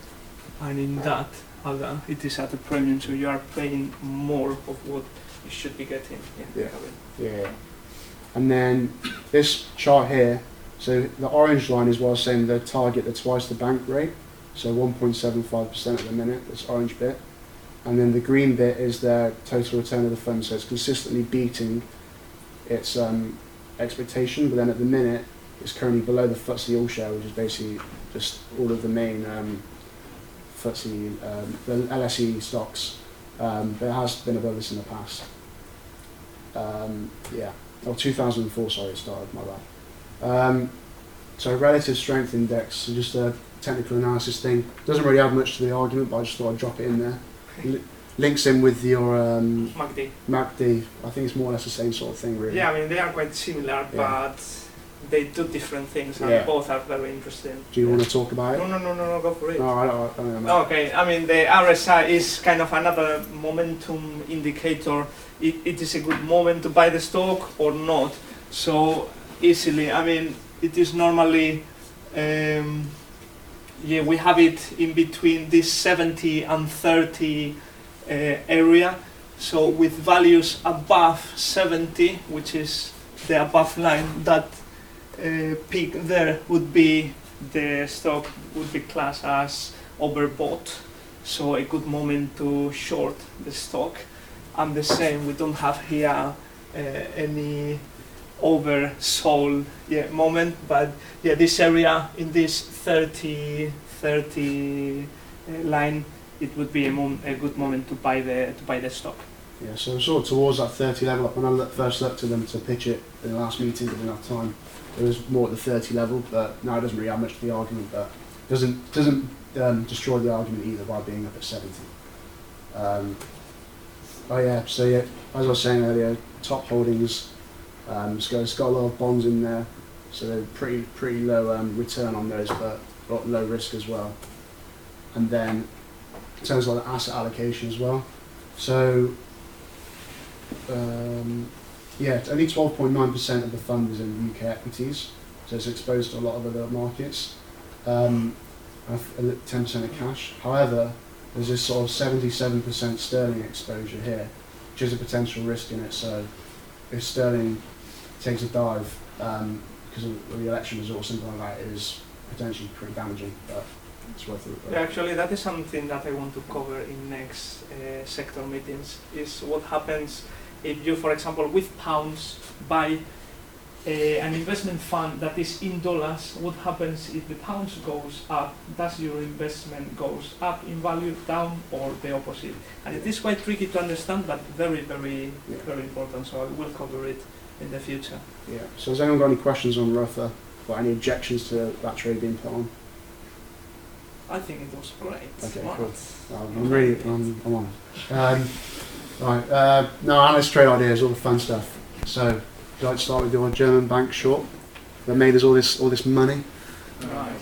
And in that, it is at a premium, so you are paying more of what you should be getting. Yeah. And then this chart here, so the orange line is what I was saying, the target, the twice the bank rate, so 1.75% at the minute, this orange bit. And then the green bit is their total return of the fund, so it's consistently beating its expectation, but then at the minute it's currently below the FTSE All Share, which is basically just all of the main FTSE, the LSE stocks, but it has been above this in the past. 2004, sorry, it started, my bad. So relative strength index, so just a technical analysis thing. Doesn't really have much to the argument, but I just thought I'd drop it in there. Links in with your MACD. I think it's more or less the same sort of thing, really. Yeah, I mean, they are quite similar, but they do different things, and both are very interesting. Do you want to talk about it? No, go for it. No, I don't know. Okay, I mean, the RSI is kind of another momentum indicator. It is a good moment to buy the stock or not. So easily, I mean, it is normally, we have it in between this 70 and 30 area. So with values above 70, which is the above line, that peak there would be, the stock would be classed as overbought. So a good moment to short the stock. And the same, we don't have here any oversold moment, but this area in this 30 line, it would be a good moment to buy the stock. Yeah, so sort of towards that 30 level. When I first looked at them to pitch it in the last meeting, didn't have time. It was more at the 30 level, but now it doesn't really have much to the argument. But doesn't destroy the argument either by being up at 70. As I was saying earlier, top holdings. It's got a lot of bonds in there, so they're pretty low return on those, but got low risk as well. And then in terms of the asset allocation as well, so only 12.9% of the fund is in UK equities, so it's exposed to a lot of other markets. 10% of cash. However, there's this sort of 77% sterling exposure here, which is a potential risk in it. So if sterling takes a dive because of the election result or something like that, it is potentially pretty damaging, but it's worth it. Actually, that is something that I want to cover in next sector meetings, is what happens if you, for example, with pounds, buy an investment fund that is in dollars. What happens if the pounds goes up? Does your investment goes up in value, down, or the opposite? And it is quite tricky to understand, but very, very, very important. So I will cover it in the future. Yeah. So has anyone got any questions on RUFA or any objections to that trade being put on? I think it was great. Okay, cool. I'm on it. Right. Now, analyst trade ideas, all the fun stuff. So, would you like to start with your German bank short that made us all this money? Right.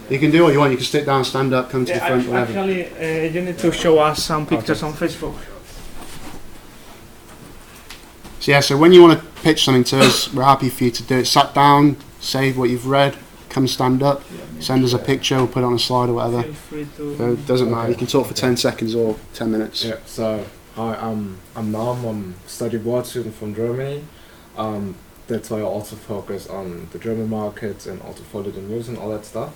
You can do what you want. You can sit down, stand up, come to the front, whatever. Actually, you need to show us some pictures on Facebook. So yeah, so when you want to pitch something to us, we're happy for you to do it. Sat down, say what you've read, come stand up, send us a picture, we'll put it on a slide or whatever. Feel free to. So it doesn't matter. You can talk for 10 seconds or 10 minutes. Yeah, so I'm Nam, I'm a study abroad student from Germany. That's why I also focus on the German markets and also follow the news and all that stuff.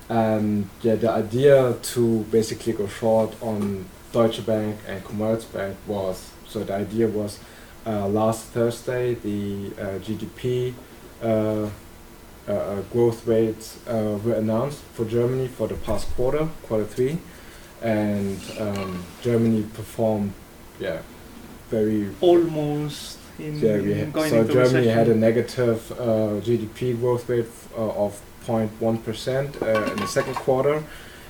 And yeah, the idea to basically go short on Deutsche Bank and Commerzbank was, so the idea was last Thursday the GDP growth rates were announced for Germany for the past quarter 3, and Germany performed very Almost in going so into Germany recession. had a negative GDP growth rate of 0.1% in the second quarter,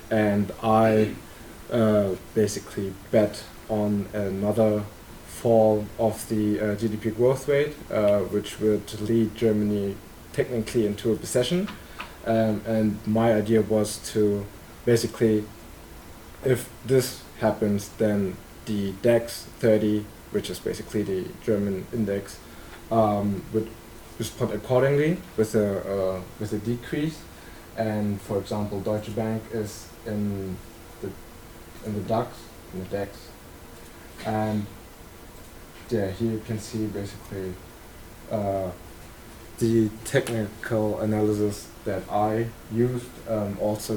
and I basically bet on another fall of the GDP growth rate, which would lead Germany technically into a recession. And my idea was to basically, if this happens, then the DAX 30, which is basically the German index, would respond accordingly with a decrease. And for example, Deutsche Bank is in the DAX, and yeah, here you can see basically the technical analysis that I used. Also,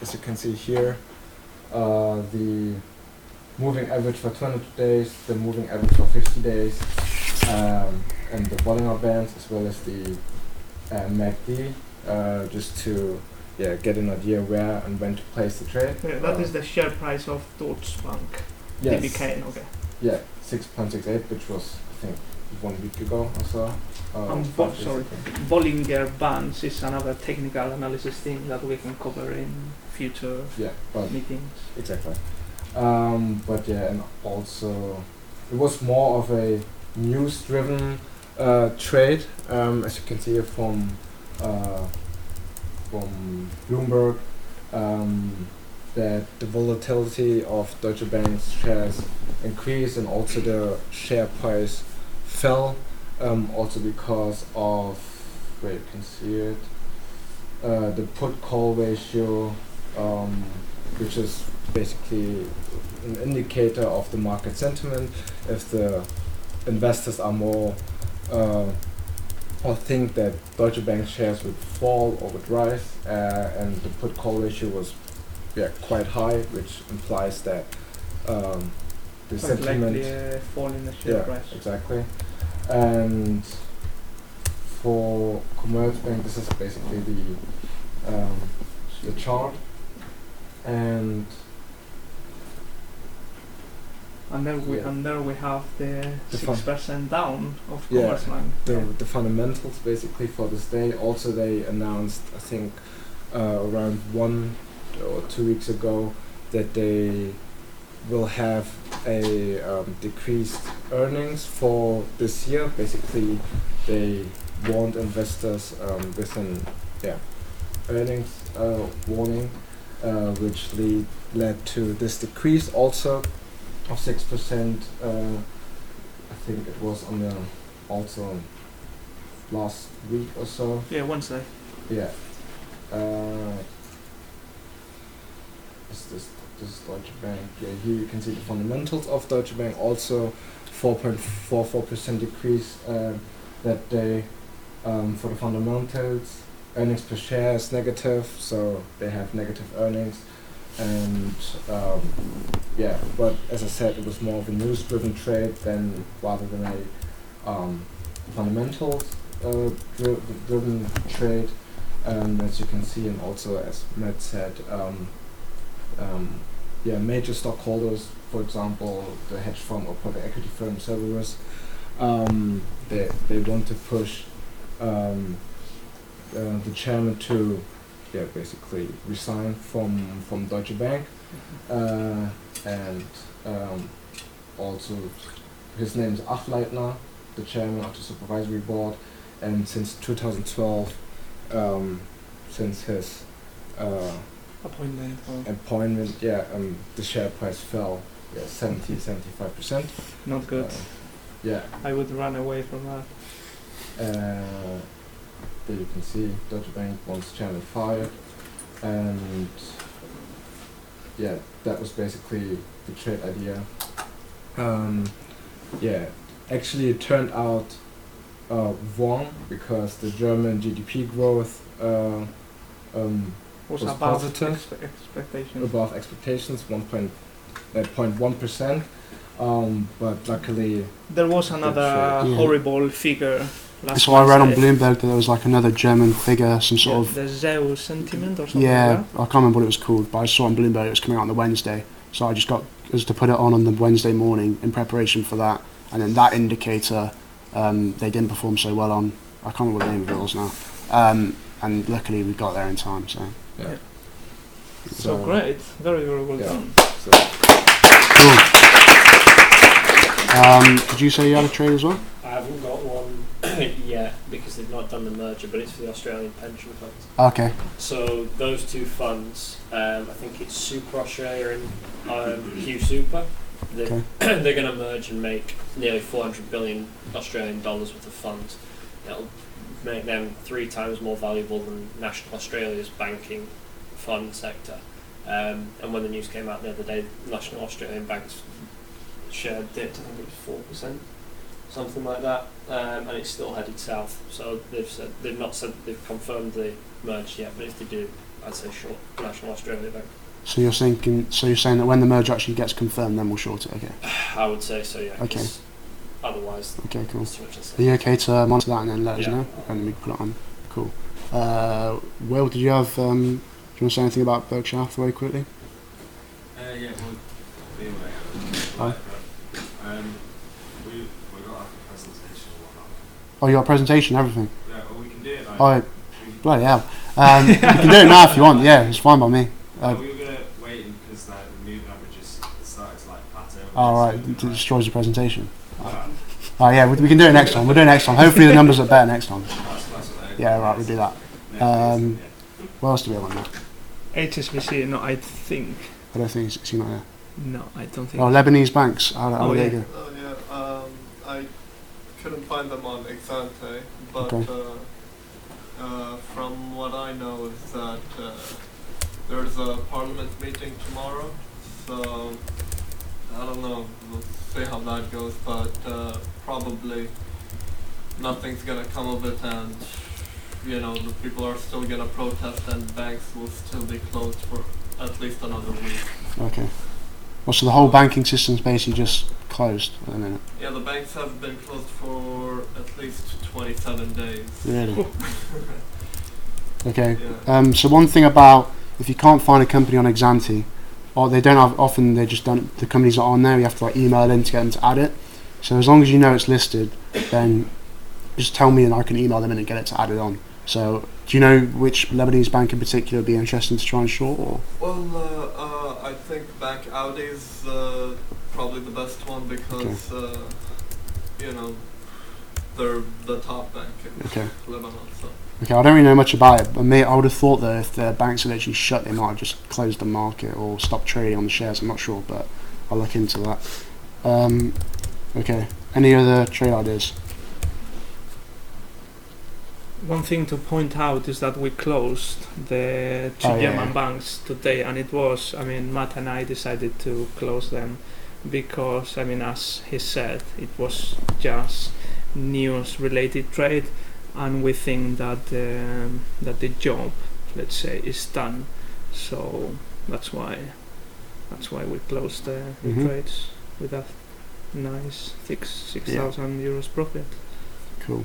as you can see here, the moving average for 200 days, the moving average for 50 days, and the Bollinger Bands, as well as the MACD, just to get an idea where and when to place the trade. Yeah, that is the share price of Deutsche Bank. Yes. DBK, okay. Yeah, 6.68, which was, I think, 1 week ago or so. Sorry, Bollinger Bands is another technical analysis thing that we can cover in future meetings. Exactly. But yeah, and also it was more of a news-driven trade, as you can see here from Bloomberg, that the volatility of Deutsche Bank's shares increased and also the share price fell, also because of, where you can see it, the put-call ratio, which is basically an indicator of the market sentiment. If the investors are more or think that Deutsche Bank shares would fall or would rise, and the put-call ratio was quite high, which implies that the sentiment likely a fall in the share price. Exactly. And for Commerzbank, this is basically the chart, and there we have the 6% down of Commerzbank. The fundamentals basically for this day. Also, they announced, I think, around 1 or 2 weeks ago, that they will have a decreased earnings for this year. Basically, they warned investors with an earnings warning, which led to this decrease also of 6%. I think it was on the also last week or so. Yeah, Wednesday. Yeah. This is Deutsche Bank. Yeah, here you can see the fundamentals of Deutsche Bank. Also, 4.44% decrease that day for the fundamentals. Earnings per share is negative, so they have negative earnings. And but as I said, it was more of a news-driven trade rather than a fundamentals driven trade. As you can see, and also as Matt said, major stockholders, for example, the hedge fund or private equity firm Cerberus, they want to push the chairman to basically resign from Deutsche Bank, and also his name is Achleitner, the chairman of the supervisory board, and since 2012, since his appointment. Yeah, the share price fell 75%. Not good. Yeah. I would run away from that. There you can see Deutsche Bank wants chairman fired, and yeah, that was basically the trade idea. Yeah, actually it turned out wrong because the German GDP growth Was above positive, expectations. above expectations, 0.1%. But luckily, There was another Yeah. horrible figure last So I read on Wednesday. Bloomberg that there was like another German figure, some sort of the Zeus sentiment or something yeah, like I can't remember what it was called, but I saw on Bloomberg it was coming out on the Wednesday. So I just got us to put it on the Wednesday morning in preparation for that, and then that indicator they didn't perform so well on. I can't remember what the name of it was now. And luckily we got there in time. So yeah. So great, very very well Yeah. done. So, cool. Did you say you had a trade as well? I haven't got one yet because they've not done the merger, but it's for the Australian pension funds. Okay. So those two funds, I think it's Super Australia and Q Super. Okay. They're going to merge and make nearly 400 billion Australian dollars worth of funds. It'll make them 3 times more valuable than National Australia's banking fund sector. And when the news came out the other day, National Australian Bank's share dipped, I think it was 4%, something like that, and it's still headed south. So they've not said they've confirmed the merge yet, but if they do, I'd say short National Australia Bank. So you're saying that when the merger actually gets confirmed, then we'll short it. Okay. I would say so, yeah. Okay. 'Cause otherwise, Okay. Cool. there's too much to Are say. you okay to monitor that and then let us Yeah. know, and we can put it on? Cool. Will, did you have? Do you want to say anything about Berkshire Hathaway quickly? Yeah, we Hi. we got like a presentation or whatnot. Oh, you got a presentation, everything. Yeah, well, we can do it. Like, Oh, bloody hell. You can do it now if you want. Yeah, it's fine by me. we were gonna wait because like the moving averages started to like plateau. All So right, we it were like, destroys the presentation. "Ah, Oh yeah, we can do it next time. We'll do it next time. Hopefully the numbers are better next time. that's what they-" Yeah, right, we'll do that. Yeah. What else do we have on there? HSBC, no, I think. I don't think it's not there. No, I don't think. Oh, Lebanese banks. How Oh, they yeah. go? I couldn't find them on Exante, but Okay. from what I know is that there's a parliament meeting tomorrow, so I don't know, we'll see how that goes, but probably nothing's gonna come of it, and you know, the people are still gonna protest and banks will still be closed for at least another week. Okay. Well, so the whole banking system's basically just closed at the minute. Yeah, the banks have been closed for at least 27 days. Really? Okay. Yeah. So one thing about if you can't find a company on Exante, or they don't have, often they just don't, the company's not on there, you have to like email in to get them to add it. So as long as you know it's listed, then just tell me and I can email them in and get it to add it on. So do you know which Lebanese bank in particular would be interesting to try and short? Or? Well, I think Bank Audi is probably the best one because, you know, they're the top bank in Okay. Lebanon. So. Okay, I don't really know much about it, but I would have thought that if their banks had actually shut, they might have just closed the market or stopped trading on the shares. I'm not sure, but I'll look into that. Okay, any other trade ideas? One thing to point out is that we closed the two German banks today, and it was, I mean, Matt and I decided to close them because, I mean, as he said, it was just news-related trade, and we think that that the job, let's say, is done. So that's why we closed the trades with a nice 6,000 euros profit. Cool.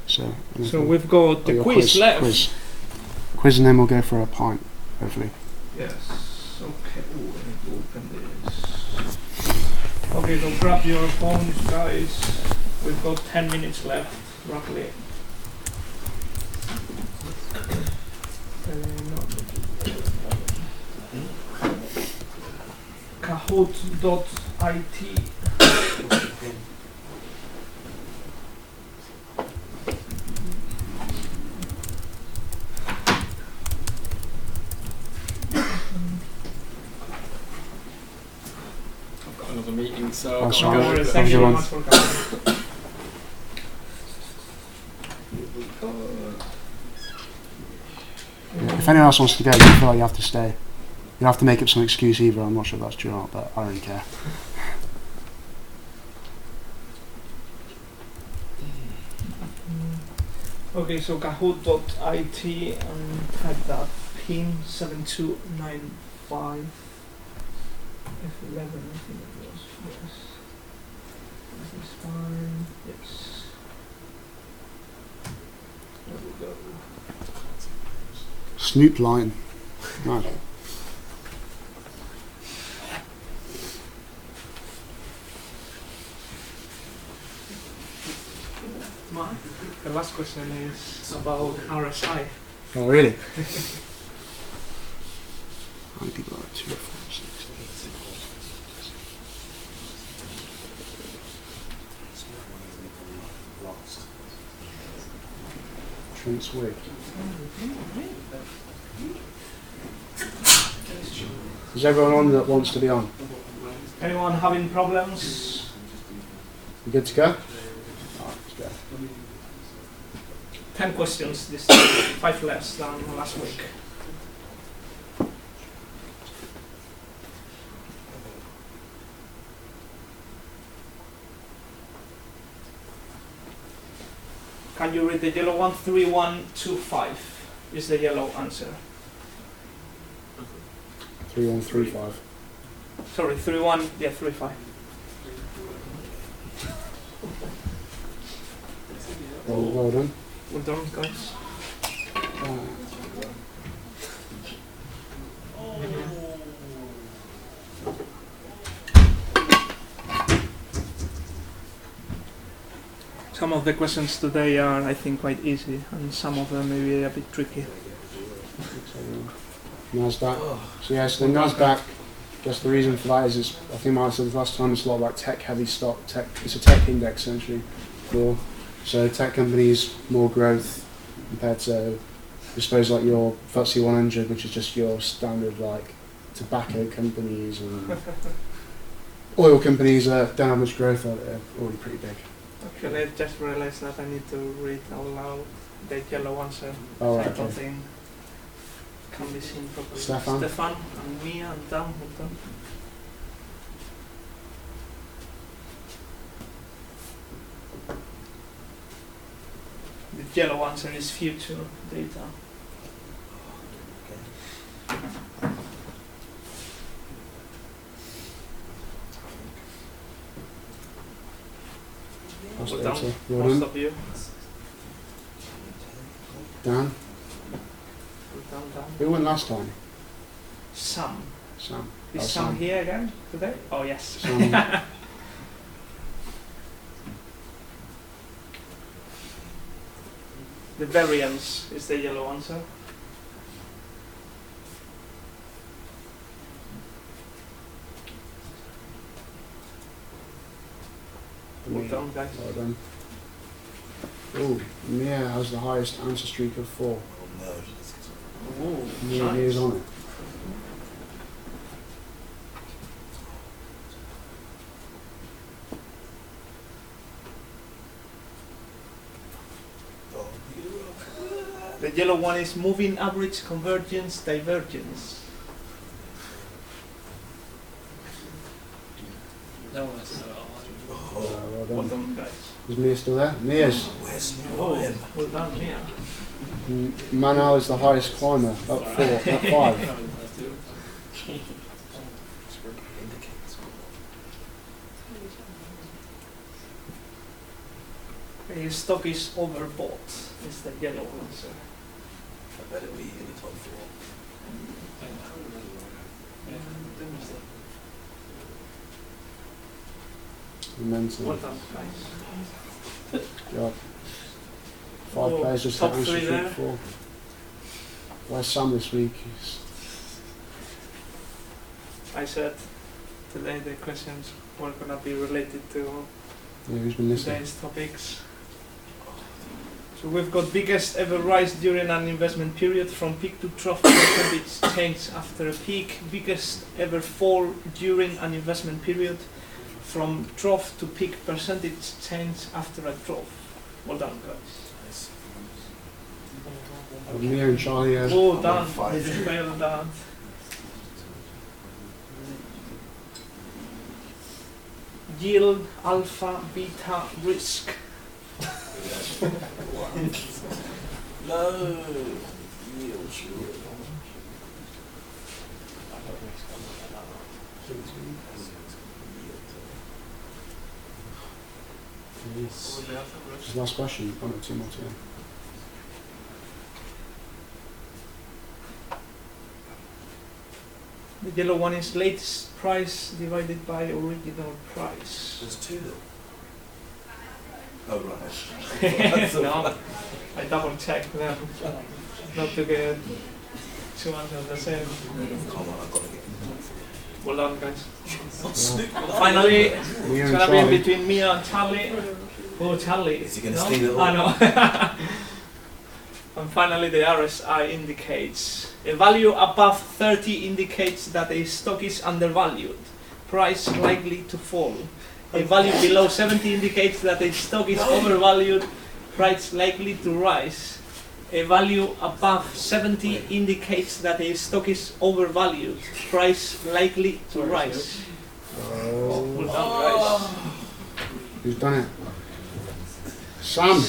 So we've got the quiz left. Quiz, and then we'll go for a pint, hopefully. Yes. Okay. Ooh, I need to open this. Okay, so grab your phones, guys. We've got 10 minutes left, roughly. Kahoot.it. I've got another meeting, so Oh, I've sorry. got to go. Thank you very Everyone. much for coming. Yeah, if anyone else wants to go, you feel like you have to stay. You have to make up some excuse either. I'm not sure if that's true or not, but I don't care. Okay, so Kahoot.it type that pin 7295 F11, I think it was. Yes. That is fine. Yes. There we go. Snoop Lion. Nice. The last question is about RSI. Oh, really? How many people are 2, 4, 6? Trent's wig. Is everyone on that wants to be on? Anyone having problems? You good to go? Alright, let's go. 10 questions this time, 5 less than last week. Can you read the yellow one? 3125 is the yellow answer. 3135. Sorry, 31, yeah, 35. Well done. Well done, guys. Some of the questions today are, I think, quite easy, and some of them may be a bit tricky. NASDAQ. So yeah, so the NASDAQ, just the reason for that is it's, I think I said last time, it's a lot like tech heavy stock. It's a tech index essentially. More. So tech companies, more growth compared to, I suppose, like your FTSE 100, which is just your standard like tobacco companies and oil companies that don't have much growth, they're already pretty big. Actually, I just realized that I need to read out loud the yellow answer. Oh, right, I don't okay. think can be seen properly. Stefan? Stefan and Mia and Dan. Well done. The yellow answer is future data. That's Well data. done, Well most done. of you. Dan, Well done, Dan. who won last time? Sam. Sam. Is Oh, Sam Sam. here again today? Oh yes. Sam. The variance is the yellow answer. Well done, guys. Well done. Oh, Mia has the highest answer streak of 4. Ooh, Mia's on it. The yellow one is moving average, convergence, divergence. No one has to know. Well Well done. done, guys. Is Mia still there? Mia's. Oh, well done, Mia. Manal is the highest climber, up 4, up 5. The stock is overbought, is the yellow answer. Momentum. Well done, guys. Yeah. 5 Oh, players just top hit answer 3 streak there. 4. Where's Sam this week? I said today the questions were going to be related to Yeah, who's been listening? today's topics. So we've got biggest ever rise during an investment period from peak to trough percentage change after a peak. Biggest ever fall during an investment period from trough to peak percentage change after a trough. Well done, guys. Me and Charlie. Well done. Well done. Yield, alpha, beta, risk. No. Last question. Oh no, 2 more to go. The yellow one is latest price divided by original price. There's 2 though. Oh right. No, I double checked them. Not to get too under the same. Come on, I've got to get. Well done, guys. Finally, it's gonna be between Mia and Charlie. Oh, Charlie. Is he going to steal it all? I know. And finally, the RSI indicates a value above 30 indicates that a stock is undervalued, price likely to fall. A value below 70 indicates that a stock is overvalued, price likely to rise. A value above 70 indicates that a stock is overvalued, price likely to rise. Well done, guys. Who's done it? Sam.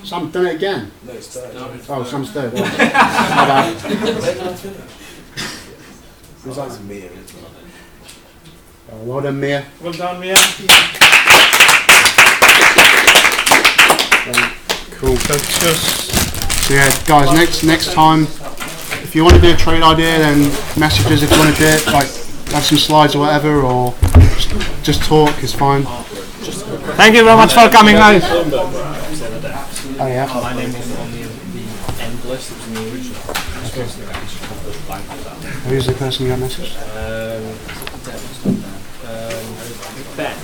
Sam done it again. No, it's third. No, Oh, Sam's third. Oh. My bad. Who's like Mia as well? Oh, well done, Mia. Well done, Mia. Cool. So yeah, guys, next time, if you want to do a trade idea, then message us if you want to do it, like have some slides or whatever, or just talk, it's fine. Thank you very much for coming, guys. Oh yeah. My name wasn't on the end list, it was in the original. Who's the person you got messaged? Ben.